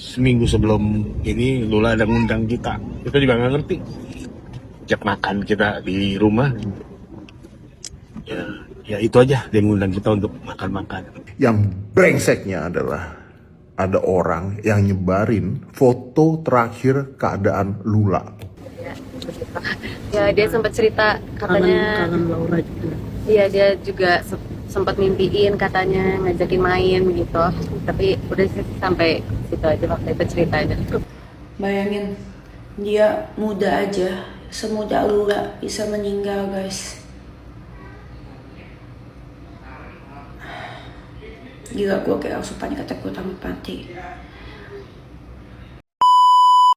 seminggu sebelum ini Lula ada ngundang kita juga nggak ngerti, ajak makan kita di rumah, ya, ya itu aja, dia ngundang kita untuk makan-makan. Yang brengseknya adalah ada orang yang nyebarin foto terakhir keadaan Lula. Ya, dia sempat cerita katanya kangen Laura juga. Iya, dia juga sempat mimpiin katanya ngajakin main gitu. Tapi udah sih sampai situ aja waktu itu ceritanya. Bayangin, dia muda aja, semuda Lula bisa meninggal, guys. Gila, gue kayak langsung panik attack, gue takut mati.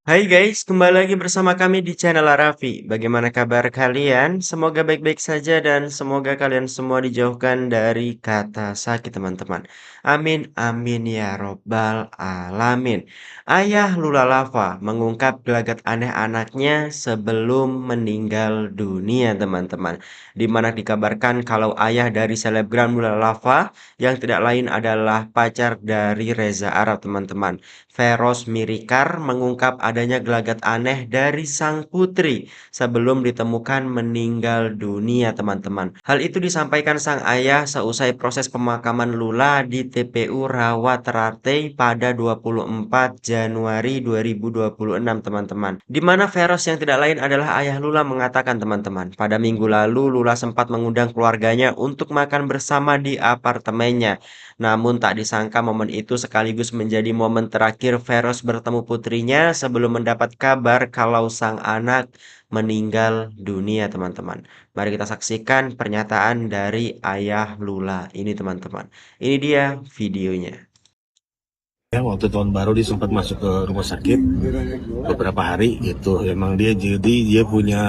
Hai guys, kembali lagi bersama kami di channel Raffi. Bagaimana kabar kalian? Semoga baik-baik saja dan semoga kalian semua dijauhkan dari kata sakit teman-teman. Amin, amin ya robbal alamin. Ayah Lula Lava mengungkap gelagat aneh anaknya sebelum meninggal dunia teman-teman. Dimana dikabarkan kalau ayah dari selebgram Lula Lava yang tidak lain adalah pacar dari Reza Arab teman-teman. Feros Mirikar mengungkap adanya gelagat aneh dari sang putri sebelum ditemukan meninggal dunia teman-teman. Hal itu disampaikan sang ayah seusai proses pemakaman Lula di TPU Rawaterate pada 24 Januari 2026 teman-teman. Di mana Feros yang tidak lain adalah ayah Lula mengatakan teman-teman, pada minggu lalu Lula sempat mengundang keluarganya untuk makan bersama di apartemennya. Namun tak disangka momen itu sekaligus menjadi momen terakhir Feros bertemu putrinya sebelum mendapat kabar kalau sang anak meninggal dunia teman-teman. Mari kita saksikan pernyataan dari ayah Lula ini teman-teman. Ini dia videonya. Ya, waktu tahun baru dia sempat masuk ke rumah sakit beberapa hari gitu. Emang dia jadi dia punya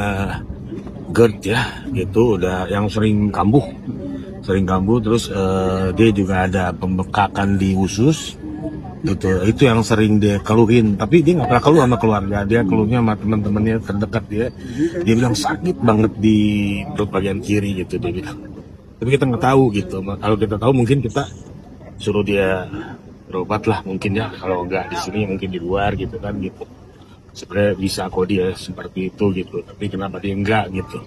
GERD ya, itu udah yang sering kambuh terus dia juga ada pembekakan di usus gitu. Itu yang sering dia keluhin, tapi dia nggak pernah keluh sama keluarga, dia keluhnya sama teman-temannya terdekat. Dia bilang sakit banget di perut bagian kiri gitu, dia bilang. Tapi kita nggak tahu gitu. Kalau kita tahu mungkin kita suruh dia berobat lah mungkin ya, kalau nggak di sini mungkin di luar gitu kan gitu. Sebenarnya bisa kok dia seperti itu gitu, tapi kenapa dia enggak gitu.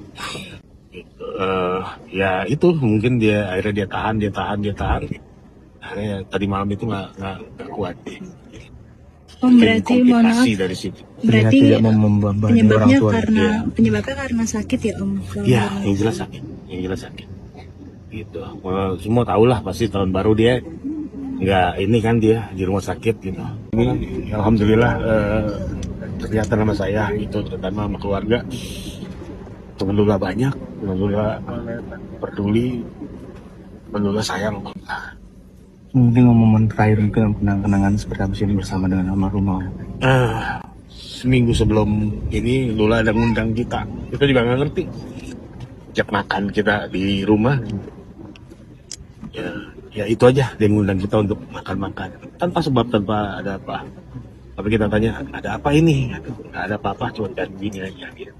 Ya itu mungkin dia akhirnya dia tahan. Akhirnya tadi malam itu nggak kuat. Berarti mohon maaf. Dari situ. Berarti Tidak membebani orang tua. penyebabnya karena sakit ya Om. Iya, yang jelas sakit. Gitu. Semua tahu lah pasti tahun baru dia nggak ini kan, dia di rumah sakit gitu. Ini alhamdulillah ternyata nama saya gitu, terutama sama keluarga. Temen Lula banyak, temen Lula peduli, temen Lula sayang. Mungkin momen terakhir mungkin kenangan seperti apa sih bersama dengan almarhum? Seminggu sebelum ini Lula ada ngundang kita juga nggak ngerti, ajak makan kita di rumah. Ya itu aja, dia ngundang kita untuk makan-makan tanpa sebab, tanpa ada apa. Tapi kita tanya, ada apa ini? Nggak ada apa-apa, cuma gini aja gitu.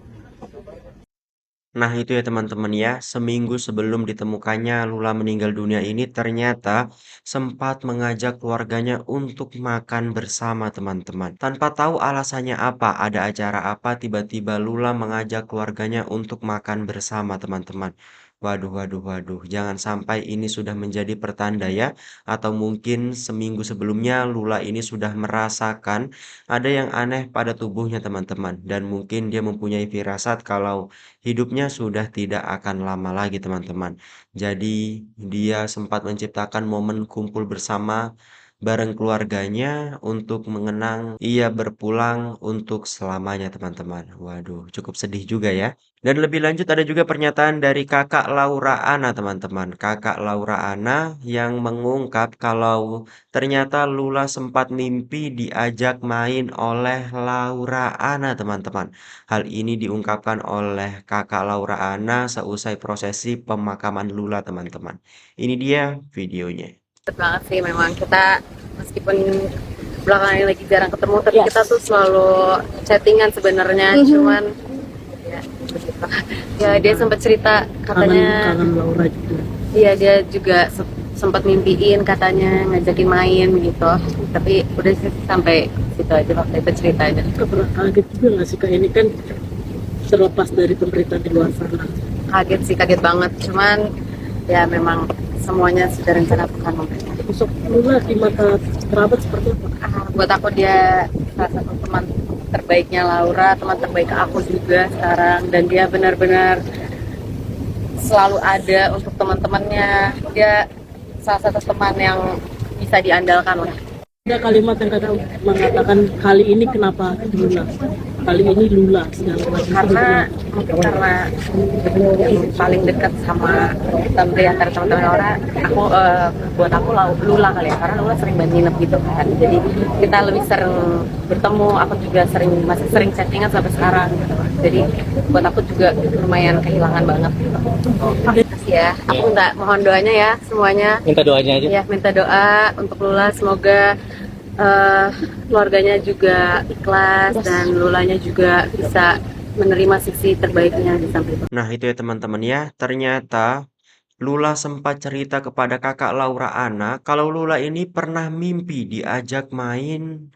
Nah itu ya teman-teman ya, seminggu sebelum ditemukannya Lula meninggal dunia ini ternyata sempat mengajak keluarganya untuk makan bersama teman-teman. Tanpa tahu alasannya apa, ada acara apa, tiba-tiba Lula mengajak keluarganya untuk makan bersama teman-teman. Waduh, jangan sampai ini sudah menjadi pertanda ya, atau mungkin seminggu sebelumnya Lula ini sudah merasakan ada yang aneh pada tubuhnya teman-teman. Dan mungkin dia mempunyai firasat kalau hidupnya sudah tidak akan lama lagi teman-teman. Jadi dia sempat menciptakan momen kumpul bersama bareng keluarganya untuk mengenang ia berpulang untuk selamanya teman-teman. Waduh, cukup sedih juga ya. Dan lebih lanjut ada juga pernyataan dari kakak Laura Anna teman-teman. Kakak Laura Anna yang mengungkap kalau ternyata Lula sempat mimpi diajak main oleh Laura Anna teman-teman. Hal ini diungkapkan oleh kakak Laura Anna seusai prosesi pemakaman Lula teman-teman. Ini dia videonya. Deket banget sih, memang kita meskipun belakangan ini lagi jarang ketemu, tapi kita tuh selalu chattingan sebenarnya. Cuman ya begitu. Ya, dia sempat cerita katanya kangen Laura juga. Iya, dia juga sempat mimpiin katanya ngajakin main gitu, tapi udah sih sampai situ aja waktu itu ceritanya. Pernah kaget juga nggak sih, Kak? Ini kan terlepas dari pemberitaan di luar sana. Kaget sih, kaget banget, cuman ya memang semuanya sudah rencana Tuhan memberikan. Sosok Lula di mata kerabat seperti apa? Buat aku dia salah satu teman terbaiknya Laura, teman terbaik aku juga sekarang, dan dia benar-benar selalu ada untuk teman-temannya. Dia salah satu teman yang bisa diandalkan lah. Ada kalimat yang kadang mengatakan kali ini kenapa Lula, kali ini Lula segala macam. Karena mungkin karena yang paling dekat sama di antara teman-teman Laura, aku buat aku Lula kali ya, karena Lula sering banget nginep gitu kan, jadi kita lebih sering bertemu. Aku juga masih sering chattingan sampai sekarang gitu. Jadi buat aku juga lumayan kehilangan banget gitu. Makasih ya, aku nggak mohon doanya ya semuanya. Minta doanya aja. Ya, minta doa untuk Lula, semoga keluarganya juga ikhlas dan Lulanya juga bisa menerima sisi terbaiknya di samping itu. Nah, itu ya teman-teman ya. Ternyata Lula sempat cerita kepada kakak Laura Anna kalau Lula ini pernah mimpi diajak main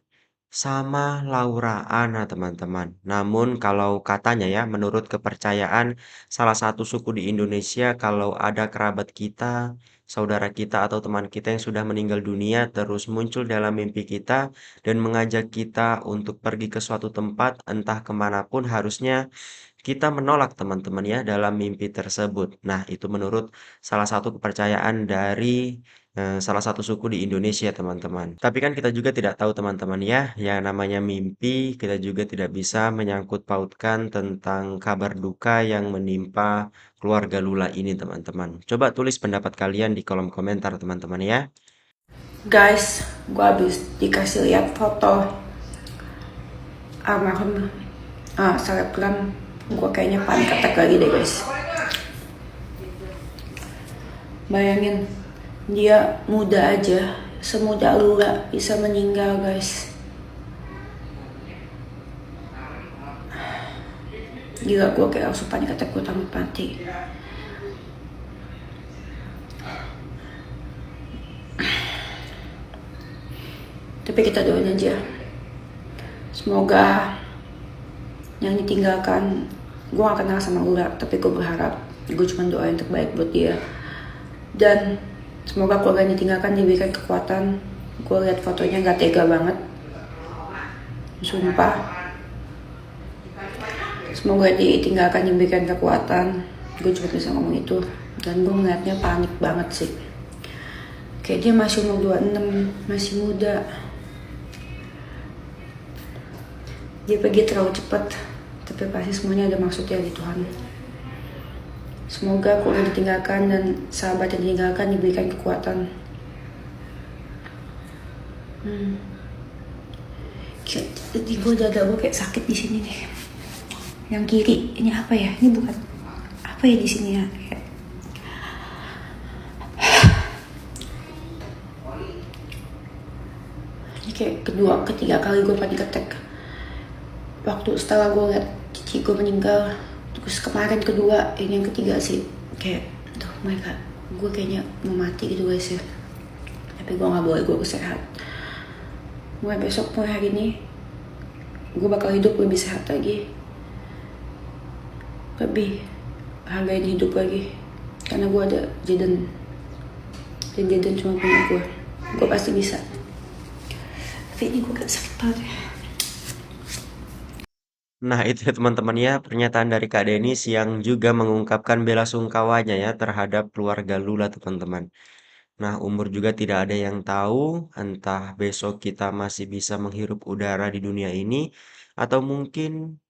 sama Laura Anna, teman-teman. Namun kalau katanya ya, menurut kepercayaan salah satu suku di Indonesia, kalau ada kerabat kita, saudara kita atau teman kita yang sudah meninggal dunia terus muncul dalam mimpi kita dan mengajak kita untuk pergi ke suatu tempat, entah kemanapun, harusnya kita menolak teman-teman ya dalam mimpi tersebut. Nah, itu menurut salah satu kepercayaan dari salah satu suku di Indonesia, teman-teman. Tapi kan kita juga tidak tahu teman-teman ya, yang namanya mimpi kita juga tidak bisa menyangkut pautkan tentang kabar duka yang menimpa keluarga Lula ini, teman-teman. Coba tulis pendapat kalian di kolom komentar, teman-teman ya. Guys, gue habis dikasih lihat foto almarhum selebgram. Gue kayaknya panik attack lagi deh guys. Bayangin, dia muda aja, semuda Lula bisa meninggal guys. Gila, gue kayak langsung panik attack, gue takut mati. Tapi kita doain aja, semoga yang ditinggalkan, gue gak kenal sama Lula, tapi gue berharap, gue cuma doain terbaik buat dia. Dan semoga keluarga yang ditinggalkan diberikan kekuatan. Gue lihat fotonya gak tega banget, sumpah. Semoga ditinggalkan diberikan kekuatan. Gue cuma bisa ngomong itu. Dan gue ngeliatnya panik banget sih. Kayak dia masih umur 26, masih muda. Dia pergi terlalu cepat, tapi pasti semuanya ada maksudnya di Tuhan. Semoga keluarga ditinggalkan dan sahabat yang ditinggalkan diberikan kekuatan. Di gue dada gue kayak sakit di sini nih. Yang kiri ini apa ya? Ini bukan apa ya di sini ya? Ini kayak ketiga kali gue panik attack. Waktu setelah gue liat cici gue meninggal, terus kemarin kedua, ini yang ketiga sih, kayak tuh mereka, gue kayaknya mau mati gitu guys ya. Tapi gue nggak boleh, gue sehat. Mulai besok, mulai hari ini, gue bakal hidup lebih sehat lagi, lebih hargain hidup lagi, karena gue ada Jaden, dan Jaden cuma punya gue pasti bisa. Tapi ini gue gak sakit banget ya. Nah, itu ya teman-teman ya, pernyataan dari Kak Denis yang juga mengungkapkan bela sungkawanya ya terhadap keluarga Lula, teman-teman. Nah, umur juga tidak ada yang tahu, entah besok kita masih bisa menghirup udara di dunia ini, atau mungkin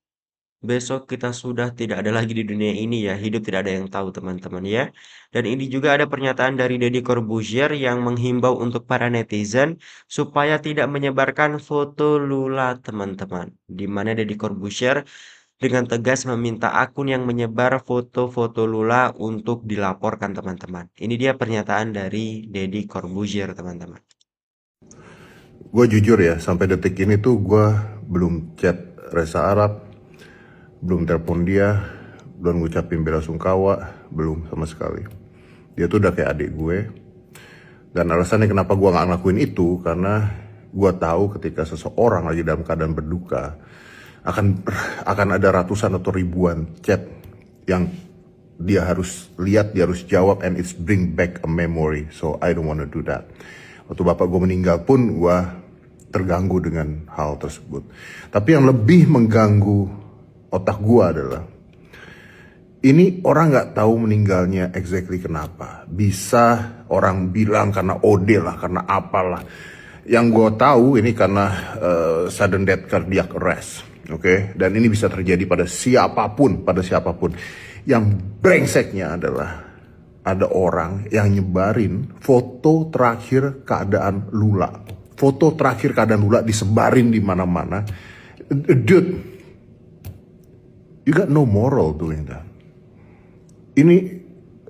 besok kita sudah tidak ada lagi di dunia ini ya, hidup tidak ada yang tahu teman-teman ya. Dan ini juga ada pernyataan dari Deddy Corbuzier yang menghimbau untuk para netizen supaya tidak menyebarkan foto Lula, teman-teman. Di mana Deddy Corbuzier dengan tegas meminta akun yang menyebar foto-foto Lula untuk dilaporkan, teman-teman. Ini dia pernyataan dari Deddy Corbuzier, teman-teman. Gue jujur ya, sampai detik ini tuh gue belum chat Reza Arab, belum telepon dia, belum ngucapin bela sungkawa, belum sama sekali. Dia tuh udah kayak adik gue. Dan alasannya kenapa gue gak ngelakuin itu, karena gue tahu ketika seseorang lagi dalam keadaan berduka, akan ada ratusan atau ribuan chat yang dia harus lihat, dia harus jawab, and it's bring back a memory. So I don't want to do that. Waktu bapak gue meninggal pun gue terganggu dengan hal tersebut. Tapi yang lebih mengganggu otak gue adalah, ini orang nggak tahu meninggalnya exactly kenapa. Bisa orang bilang karena OD lah, karena apalah. Yang gue tahu ini karena sudden death cardiac arrest, oke? Dan ini bisa terjadi pada siapapun, Yang brengseknya adalah ada orang yang nyebarin foto terakhir keadaan Lula. Foto terakhir keadaan Lula disebarin di mana-mana. Dude, you got no moral doing that. Ini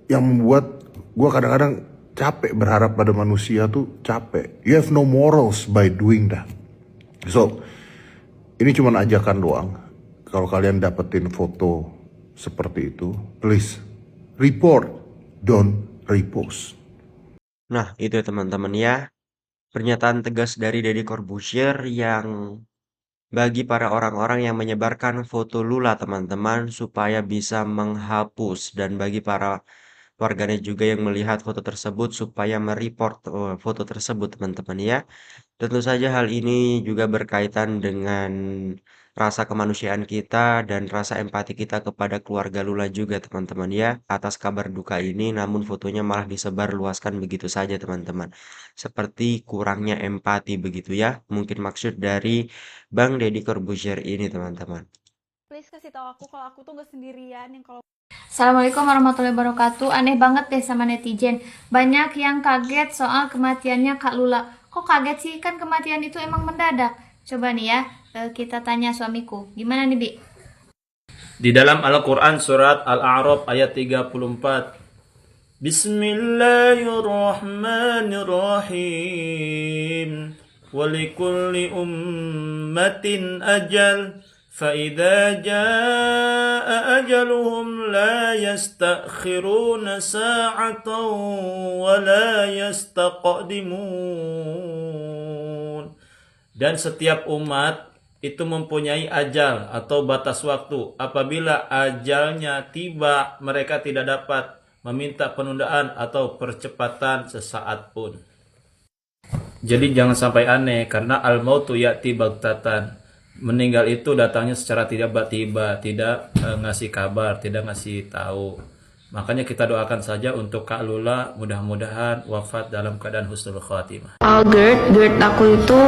yang membuat gue kadang-kadang capek berharap pada manusia tuh capek. You have no morals by doing that. So, ini cuma ajakan doang. Kalau kalian dapetin foto seperti itu, please report, don't repost. Nah, itu ya teman-teman ya. Pernyataan tegas dari Deddy Corbuzier yang bagi para orang-orang yang menyebarkan foto Lula teman-teman supaya bisa menghapus, dan bagi para warganet juga yang melihat foto tersebut supaya mereport foto tersebut teman-teman ya. Tentu saja hal ini juga berkaitan dengan rasa kemanusiaan kita dan rasa empati kita kepada keluarga Lula juga teman-teman ya, atas kabar duka ini, namun fotonya malah disebar luaskan begitu saja teman-teman. Seperti kurangnya empati begitu ya, mungkin maksud dari Bang Deddy Corbuzier ini teman-teman. Please kasih tahu aku kalau aku tuh gak sendirian yang kalau Assalamualaikum warahmatullahi wabarakatuh. Aneh banget deh sama netizen. Banyak yang kaget soal kematiannya Kak Lula. Kok kaget sih? Kan kematian itu emang mendadak. Coba nih ya, kita tanya suamiku. Gimana nih, Bi? Di dalam Al-Quran surat Al-A'raf ayat 34. Bismillahirrahmanirrahim. Walikulli ummatin ajal. فإذا جاء أجلهم لا يستأخرون ساعة ولا يستقدمون. Dan setiap umat itu mempunyai ajal atau batas waktu. Apabila ajalnya tiba, mereka tidak dapat meminta penundaan atau percepatan sesaat pun. Jadi jangan sampai aneh, karena al-mautu ya'ti baghtatan. Meninggal itu datangnya secara tiba-tiba, tidak ngasih kabar, tidak ngasih tahu. Makanya kita doakan saja untuk Kak Lula, mudah-mudahan wafat dalam keadaan husnul khatimah. GERD aku itu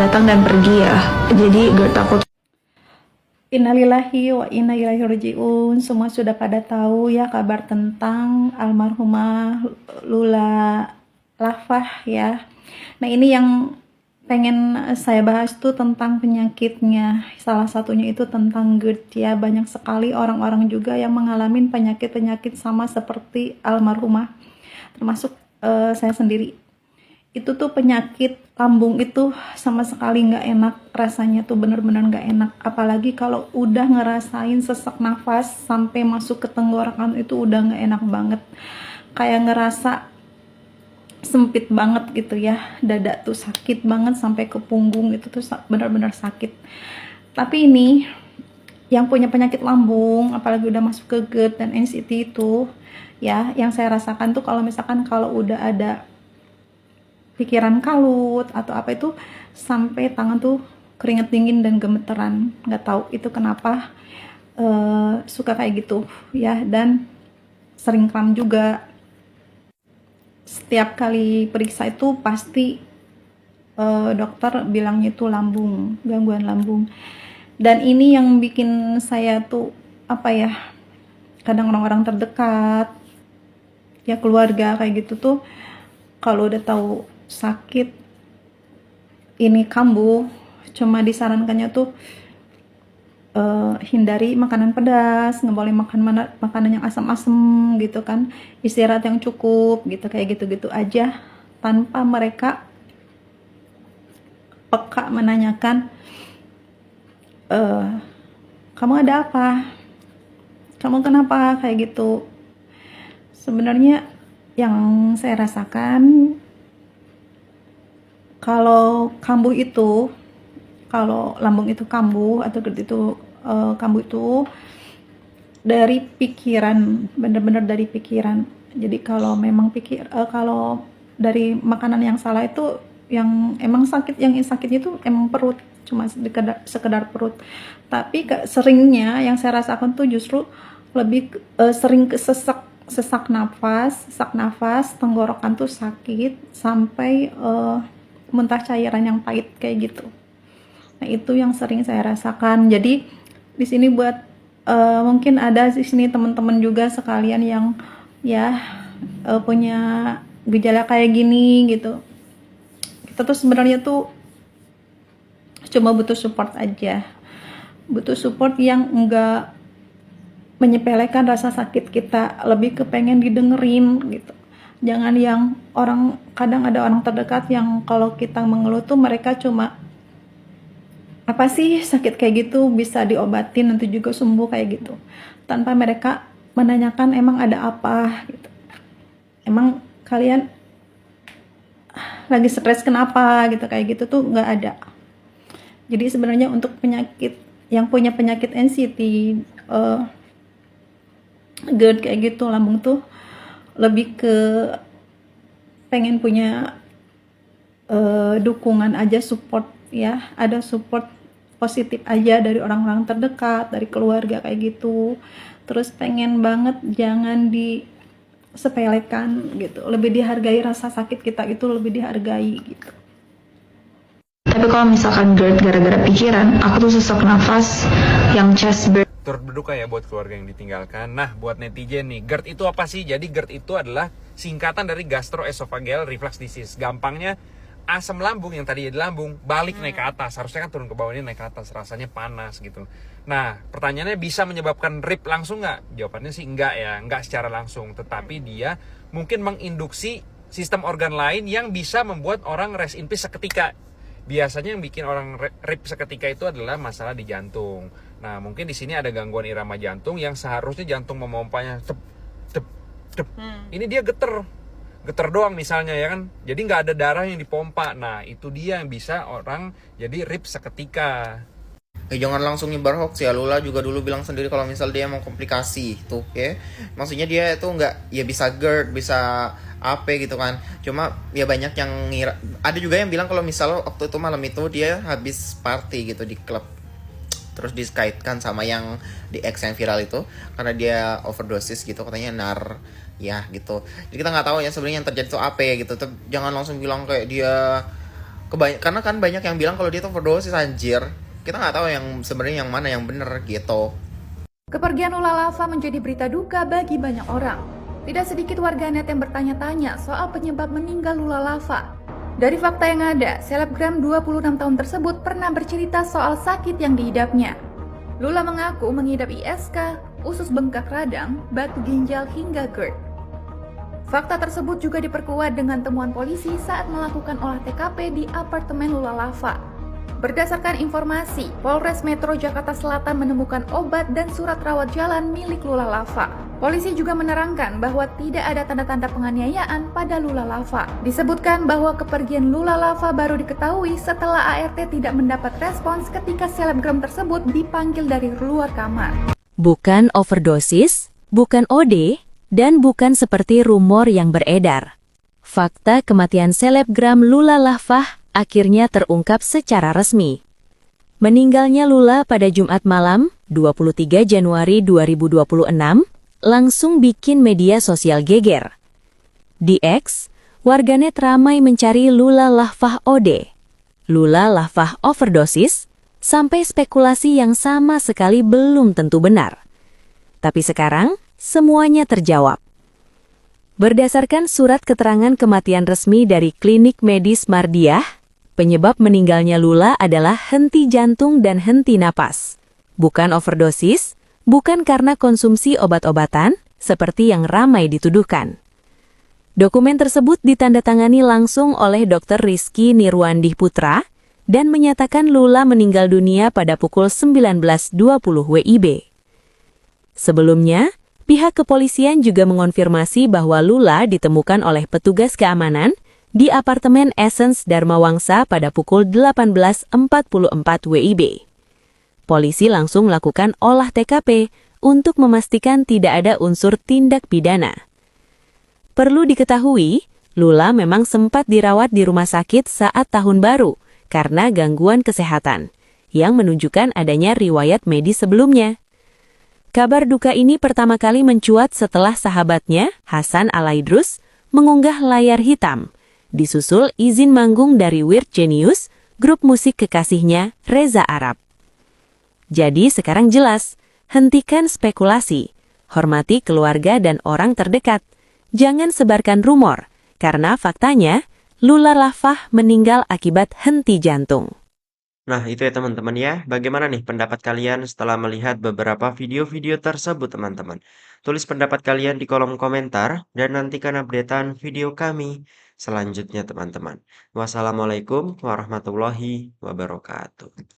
datang dan pergi ya. Jadi GERD aku Innalillahi wa inna ilaihi raji'un. Semua sudah pada tahu ya kabar tentang almarhumah Lula Lafah ya. Nah, ini yang pengen saya bahas tuh tentang penyakitnya. Salah satunya itu tentang GERD ya. Banyak sekali orang-orang juga yang mengalami penyakit-penyakit sama seperti almarhumah, termasuk saya sendiri. Itu tuh penyakit lambung itu sama sekali nggak enak, rasanya tuh bener-bener nggak enak. Apalagi kalau udah ngerasain sesak nafas sampai masuk ke tenggorokan, itu udah nggak enak banget. Kayak ngerasa sempit banget gitu ya, dada tuh sakit banget sampai ke punggung, itu tuh benar-benar sakit. Tapi ini yang punya penyakit lambung, apalagi udah masuk ke GERD dan NCT itu ya, yang saya rasakan tuh kalau misalkan kalau udah ada pikiran kalut atau apa itu, sampai tangan tuh keringet dingin dan gemeteran, nggak tahu itu kenapa suka kayak gitu ya, dan sering kram juga. Setiap kali periksa itu pasti dokter bilangnya itu lambung, gangguan lambung. Dan ini yang bikin saya tuh apa ya, kadang orang-orang terdekat ya, keluarga kayak gitu tuh, kalau udah tahu sakit ini kambuh, cuma disarankannya tuh hindari makanan pedas, nggak boleh makan makanan yang asam-asam gitu kan, istirahat yang cukup gitu, kayak gitu-gitu aja, tanpa mereka peka menanyakan kamu ada apa, kamu kenapa, kayak gitu. Sebenarnya yang saya rasakan, kalau kambuh itu, kalau lambung itu kambuh atau GERD itu kambuh itu dari pikiran, benar-benar dari pikiran. Jadi kalau memang kalau dari makanan yang salah itu, yang emang sakit, yang sakitnya itu emang perut, cuma sekedar perut. Tapi seringnya yang saya rasakan tuh justru lebih sering ke sesak nafas, tenggorokan tuh sakit sampai muntah cairan yang pahit kayak gitu. Nah, itu yang sering saya rasakan. Jadi di sini buat mungkin ada di sini teman-teman juga sekalian yang ya punya gejala kayak gini gitu. Kita tuh sebenarnya tuh cuma butuh support aja. Butuh support yang enggak menyepelekan rasa sakit kita, lebih kepengen didengerin gitu. Jangan yang kadang ada orang terdekat yang kalau kita mengeluh tuh mereka cuma, apa sih sakit kayak gitu, bisa diobatin nanti juga sembuh kayak gitu, tanpa mereka menanyakan emang ada apa gitu. Emang kalian lagi stres kenapa gitu, kayak gitu tuh nggak ada. Jadi sebenarnya untuk penyakit yang punya penyakit NCT, GERD kayak gitu, lambung tuh lebih ke pengen punya dukungan aja, support ya, ada support positif aja dari orang-orang terdekat, dari keluarga kayak gitu. Terus pengen banget jangan disepelekan gitu, lebih dihargai, rasa sakit kita itu lebih dihargai gitu. Tapi kalau misalkan GERD gara-gara pikiran, aku tuh sesak nafas yang chest burn. Turut berduka ya buat keluarga yang ditinggalkan. Nah, buat netizen nih, GERD itu apa sih? Jadi GERD itu adalah singkatan dari gastroesophageal reflux disease. Gampangnya, asam lambung yang tadi di lambung balik naik ke atas. Harusnya kan turun ke bawah, ini naik ke atas. Rasanya panas gitu. Nah, pertanyaannya bisa menyebabkan RIP langsung nggak? Jawabannya sih enggak ya. Enggak secara langsung. Tetapi dia mungkin menginduksi sistem organ lain yang bisa membuat orang rest in peace seketika. Biasanya yang bikin orang RIP seketika itu adalah masalah di jantung. Nah, mungkin di sini ada gangguan irama jantung yang seharusnya jantung memompanya tep. Ini dia geter doang misalnya ya kan. Jadi nggak ada darah yang dipompa. Nah, itu dia yang bisa orang jadi RIP seketika. Jangan langsung nyebar hoax ya. Lula juga dulu bilang sendiri kalau misal dia mau komplikasi tuh ya. Maksudnya dia itu nggak, ya bisa GERD, bisa apa gitu kan. Cuma ya banyak yang ngira. Ada juga yang bilang kalau misal waktu itu malam itu dia habis party gitu di klub. Terus dikaitkan sama yang di X yang viral itu karena dia overdosis gitu, katanya ya gitu. Jadi kita nggak tahu ya sebenarnya yang terjadi itu apa ya gitu. Jangan langsung bilang kayak dia karena kan banyak yang bilang kalau dia tuh overdosis, anjir. Kita nggak tahu yang sebenarnya yang mana yang bener gitu. Kepergian Lula Lava menjadi berita duka bagi banyak orang. Tidak sedikit warganet yang bertanya-tanya soal penyebab meninggal Lula Lava. Dari fakta yang ada, selebgram 26 tahun tersebut pernah bercerita soal sakit yang diidapnya. Lula mengaku mengidap ISK, usus bengkak radang, batu ginjal hingga GERD. Fakta tersebut juga diperkuat dengan temuan polisi saat melakukan olah TKP di apartemen Lula Lava. Berdasarkan informasi, Polres Metro Jakarta Selatan menemukan obat dan surat rawat jalan milik Lula Lava. Polisi juga menerangkan bahwa tidak ada tanda-tanda penganiayaan pada Lula Lava. Disebutkan bahwa kepergian Lula Lava baru diketahui setelah ART tidak mendapat respons ketika selebgram tersebut dipanggil dari luar kamar. Bukan overdosis, bukan OD, dan bukan seperti rumor yang beredar. Fakta kematian selebgram Lula Lava akhirnya terungkap secara resmi. Meninggalnya Lula pada Jumat malam, 23 Januari 2026, langsung bikin media sosial geger. Di X, warganet ramai mencari Lula Lava OD, Lula Lava overdosis, sampai spekulasi yang sama sekali belum tentu benar. Tapi sekarang, semuanya terjawab. Berdasarkan surat keterangan kematian resmi dari Klinik Medis Mardiah, penyebab meninggalnya Lula adalah henti jantung dan henti napas. Bukan overdosis, bukan karena konsumsi obat-obatan, seperti yang ramai dituduhkan. Dokumen tersebut ditandatangani langsung oleh Dr. Rizky Nirwandih Putra dan menyatakan Lula meninggal dunia pada pukul 19.20 WIB. Sebelumnya, Pihak kepolisian juga mengonfirmasi bahwa Lula ditemukan oleh petugas keamanan di apartemen Essence Dharma Wangsa pada pukul 18.44 WIB. Polisi langsung melakukan olah TKP untuk memastikan tidak ada unsur tindak pidana. Perlu diketahui, Lula memang sempat dirawat di rumah sakit saat tahun baru karena gangguan kesehatan, yang menunjukkan adanya riwayat medis sebelumnya. Kabar duka ini pertama kali mencuat setelah sahabatnya, Hasan Alaidrus, mengunggah layar hitam, disusul izin manggung dari Weird Genius, grup musik kekasihnya, Reza Arab. Jadi sekarang jelas, hentikan spekulasi, hormati keluarga dan orang terdekat, jangan sebarkan rumor, karena faktanya, Lula Lafah meninggal akibat henti jantung. Nah, itu ya teman-teman ya. Bagaimana nih pendapat kalian setelah melihat beberapa video-video tersebut, teman-teman? Tulis pendapat kalian di kolom komentar dan nantikan updatean video kami selanjutnya, teman-teman. Wassalamualaikum warahmatullahi wabarakatuh.